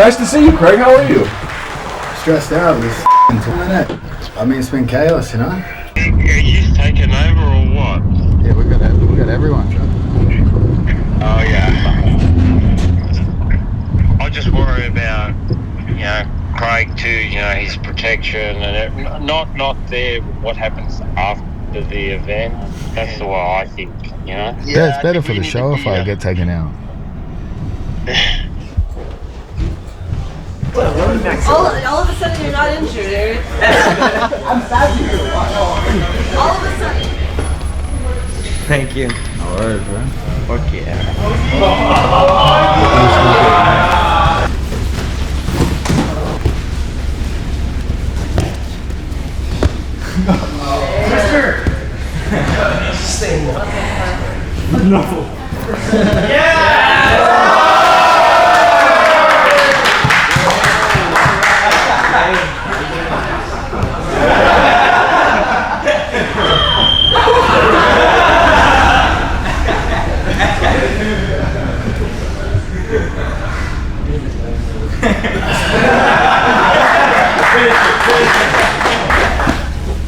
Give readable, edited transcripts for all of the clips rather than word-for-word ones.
Nice to see you, Craig. How are you? Stressed out with this internet. I mean, it's been chaos, you know? Are you taking over or what? Yeah, we got everyone. Oh, yeah. I just worry about, Craig too, his protection and not there, what happens after the event. That's the way I think, Yeah, it's better for the show if I get taken out. All of a sudden you're not injured, Eric. I'm sad to hear. All of a sudden. Thank you. Alright, bro. Fuck yeah. Stay No.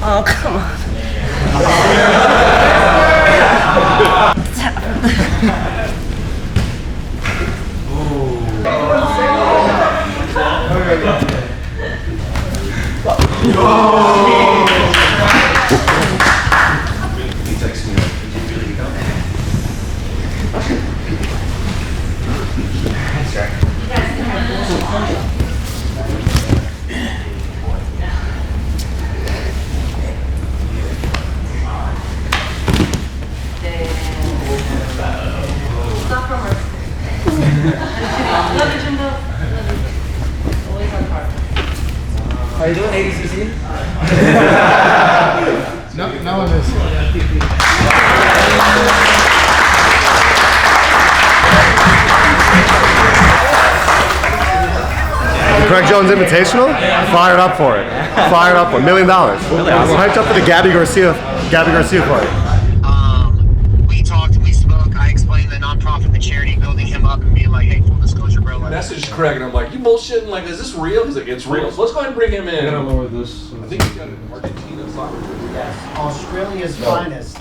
Oh, come on. He texted me, did you really come? That's right. Stop from her. Love you, Jimbo. Always on par. How you doing, ADCC? No one is. Craig Jones Invitational? Fired up for it. Fired up for $1 million. I'm hyped up for the Gabi Garcia party. We talked, we spoke, I explained the nonprofit, the charity, building him up and being like, hey, full disclosure, bro. I messaged Craig and I'm like, you bullshitting? Like, is this real? He's like, it's real. So let's go ahead and bring him in. I don't know where this. I think he's got it in Argentina. Yes, Australia's finest.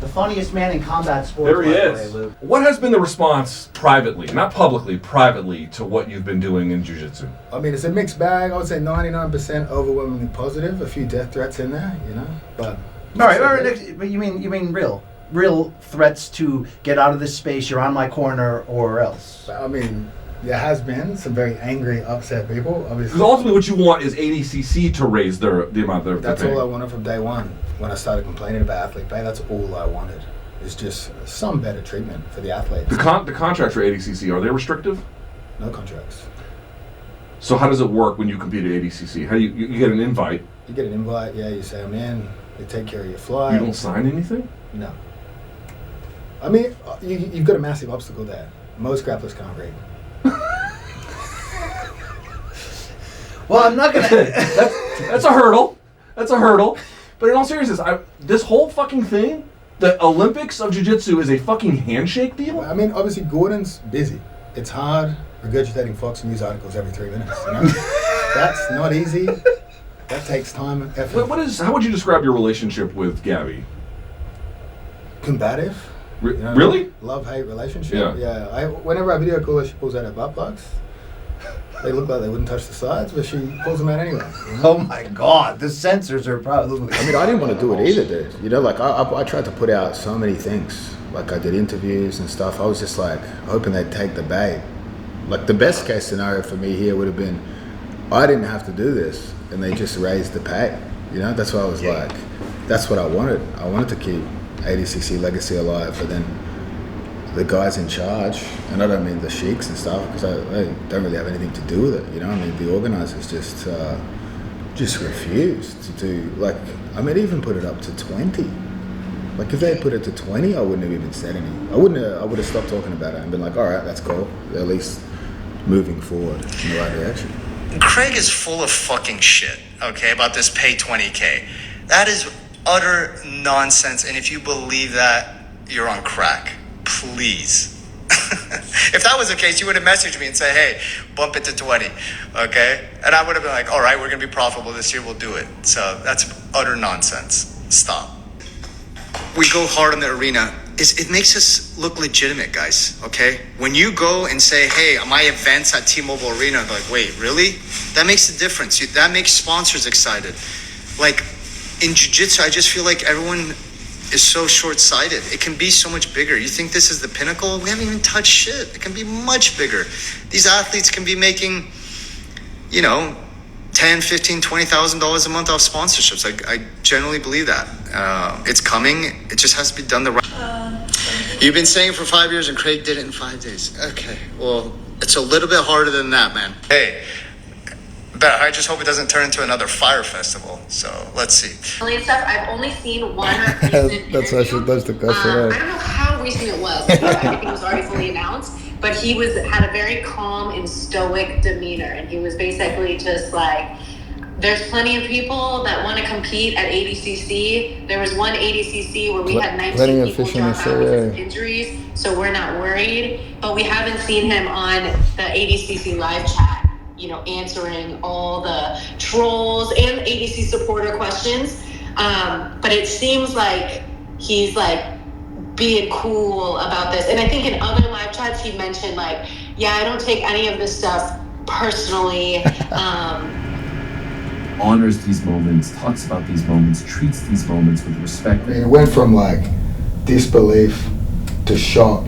The funniest man in combat sports. There he is. What has been the response privately, not publicly, privately, to what you've been doing in jiu-jitsu? I mean, it's a mixed bag. I would say 99% overwhelmingly positive. A few death threats in there, you know. But All right, but you mean real threats to get out of this space. You're on my corner, or else. I mean, there has been some very angry, upset people. Obviously, Because ultimately what you want is ADCC to raise the amount of that's all I wanted from day one. When I started complaining about athlete pay, that's all I wanted. It's just some better treatment for the athletes. The contracts for ADCC, are they restrictive? No contracts. So how does it work when you compete at ADCC? How do you get an invite? You get an invite, yeah, you say I'm in, they take care of your flight. You don't sign anything? No. I mean, you've got a massive obstacle there. Most grapplers can't read. Well, I'm not gonna. That's a hurdle. That's a hurdle. But in all seriousness, this whole fucking thing, the Olympics of Jiu-Jitsu is a fucking handshake deal? I mean, obviously Gordon's busy. It's hard regurgitating Fox News articles every 3 minutes, you know? That's not easy. That takes time and effort. How would you describe your relationship with Gabi? Combative. You know, really? Love-hate relationship. Yeah. Whenever I video call her, she pulls out her butt plugs. They look like they wouldn't touch the sides, but she pulls them out anyway. You know? Oh my God, the sensors are probably. I mean, I didn't want to do it either, dude. You know, like I tried to put out so many things. Like I did interviews and stuff. I was just like hoping they'd take the bait. Like the best case scenario for me here would have been, I didn't have to do this, and they just raised the pay. You know, that's why I was like, that's what I wanted. I wanted to keep ADCC legacy alive, but then the guys in charge, and I don't mean the sheiks and stuff, because I don't really have anything to do with it. You know, I mean the organizers just refused to do. Like, I mean, even put it up to 20. Like if they had put it to 20, I wouldn't have even said any. I would have stopped talking about it and been like, all right, that's cool. They're at least moving forward in the right direction. Craig is full of fucking shit, okay, about this pay 20K. That is utter nonsense, and if you believe that, you're on crack. Please. If that was the case, you would have messaged me and say, hey, bump it to 20, okay? And I would have been like, all right, we're going to be profitable this year, we'll do it. So that's utter nonsense. Stop. We go hard in the arena. It makes us look legitimate, guys, okay? When you go and say, hey, my event's at T-Mobile Arena, I'm like, wait, really? That makes a difference. That makes sponsors excited. Like, in jiu-jitsu, I just feel like everyone is so short-sighted. It can be so much bigger. You think this is the pinnacle? We haven't even touched shit. It can be much bigger. These athletes can be making, you know, $10,000, $15,000, $20,000 a month off sponsorships. I generally believe that. It's coming. It just has to be done the right. You've been saying for 5 years, and Craig did it in 5 days. Okay, well, it's a little bit harder than that, man. Hey, but I just hope it doesn't turn into another fire festival. So let's see. Stuff. I've only seen one recent That's the question. I don't know how recent it was. Because everything was already fully announced. But he had a very calm and stoic demeanor, and he was basically just like, there's plenty of people that want to compete at ADCC. There was one ADCC where we had 19 people drop out because of injuries, so we're not worried. But we haven't seen him on the ADCC live chat, you know, answering all the trolls and ADC supporter questions. But it seems like he's like being cool about this. And I think in other live chats he mentioned like, yeah, I don't take any of this stuff personally. Honors these moments, talks about these moments, treats these moments with respect. I mean, it went from like disbelief to shock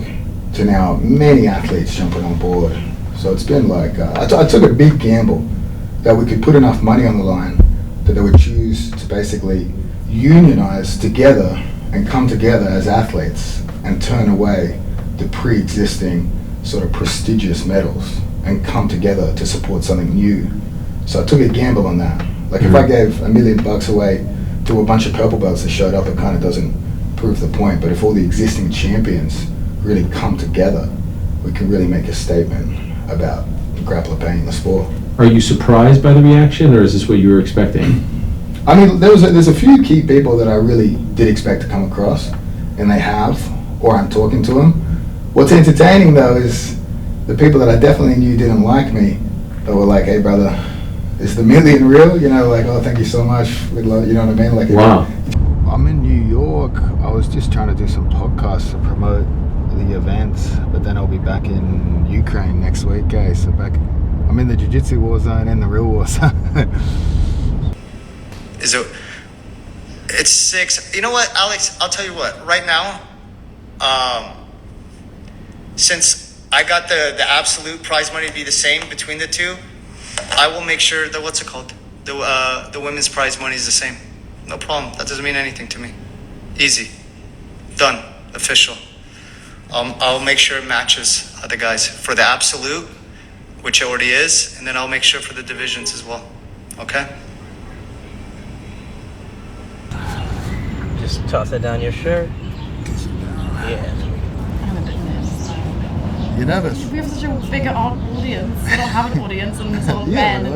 to now many athletes jumping on board. So it's been like, I took a big gamble that we could put enough money on the line that they would choose to basically unionize together and come together as athletes and turn away the pre-existing sort of prestigious medals and come together to support something new. So I took a gamble on that. Like if I gave $1 million away to a bunch of purple belts that showed up, it kind of doesn't prove the point. But if all the existing champions really come together, we can really make a statement about grappler pain in the sport. Are you surprised by the reaction, or is this what you were expecting? I mean, there's a few key people that I really did expect to come across, and they have, or I'm talking to them. What's entertaining though is the people that I definitely knew didn't like me, that were like, hey brother, is the $1 million real? You know, like, oh, thank you so much. We'd love, you know what I mean? Like, wow. I'm in New York. I was just trying to do some podcasts to promote the events, but then I'll be back in Ukraine next week, guys. So I'm in the jiu-jitsu war zone and the real war zone. It's 6. You know what, Alex? I'll tell you what. Right now, since I got the absolute prize money to be the same between the two, I will make sure that what's it called? The women's prize money is the same. No problem. That doesn't mean anything to me. Easy. Done. Official. I'll make sure it matches the guys for the absolute, which it already is, and then I'll make sure for the divisions as well. Okay? Just toss it down your shirt. Yeah. I'm a bit nervous. You're nervous? We have such a big audience. We don't have an audience, and sort of men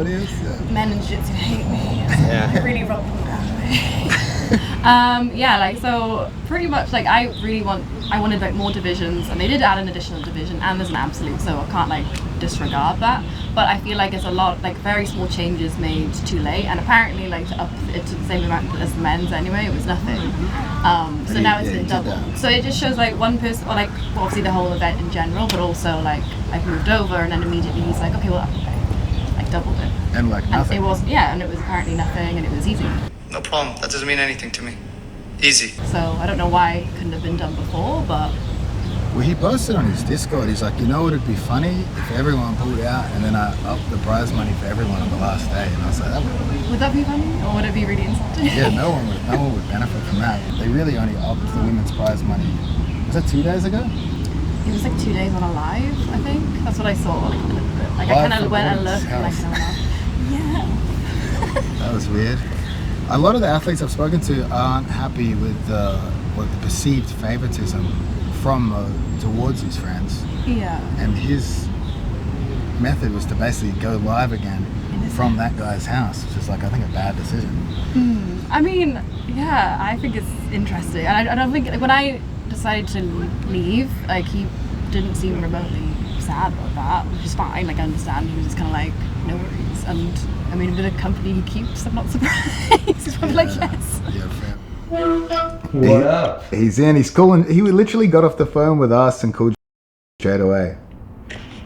in jiu-jitsu hate me. Yeah. I really rub them down. Yeah, like, so pretty much, like, I wanted like more divisions, and they did add an additional division, and there's an absolute, so I can't like disregard that. But I feel like it's a lot, like, very small changes made too late, and apparently, like, to up it to the same amount as the men's anyway, it was nothing. So now it's been doubled. So it just shows like one person, or like obviously the whole event in general, but also like I've moved over, and then immediately he's like, okay, well, okay, like doubled it. And like nothing. And it was, yeah, and it was apparently nothing, and it was easy. No problem. That doesn't mean anything to me. Easy. So I don't know why it couldn't have been done before, but. Well, he posted on his Discord, he's like, you know what would be funny if everyone pulled out and then I upped the prize money for everyone on the last day. And I was like, would that be funny, or would it be really insulting? Yeah, no one would benefit from that. They really only upped the women's prize money. Was that 2 days ago? It was like 2 days on a live, I think. That's what I saw. Like I kind of went and looked, and I kind of went off. Yeah. That was weird. A lot of the athletes I've spoken to aren't happy with the perceived favoritism from towards his friends. Yeah. And his method was to basically go live again from that guy's house, which is like, I think, a bad decision. I mean, yeah, I think it's interesting. And I don't think, like, when I decided to leave, like, he didn't seem remotely sad about that, which is fine. Like, I understand. He was just kind of like, no worries. And I mean, with a company he keeps, I'm not surprised. He's probably like, yes. Yeah, fam. What up? He's in. He's calling. He literally got off the phone with us and called straight away.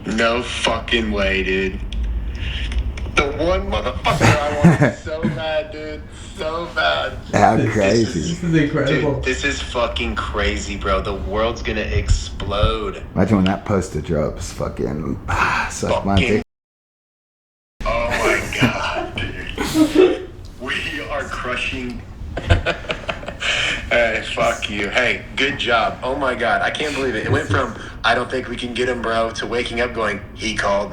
No fucking way, dude. The one motherfucker I wanted so bad, dude. So bad. How crazy. This is incredible. Dude, this is fucking crazy, bro. The world's gonna explode. Imagine when that poster drops. Fucking suck my dick. Oh my god, dude. We are crushing. Hey, fuck you. Hey, good job. Oh my god, I can't believe it. It went from I don't think we can get him, bro, to waking up going, he called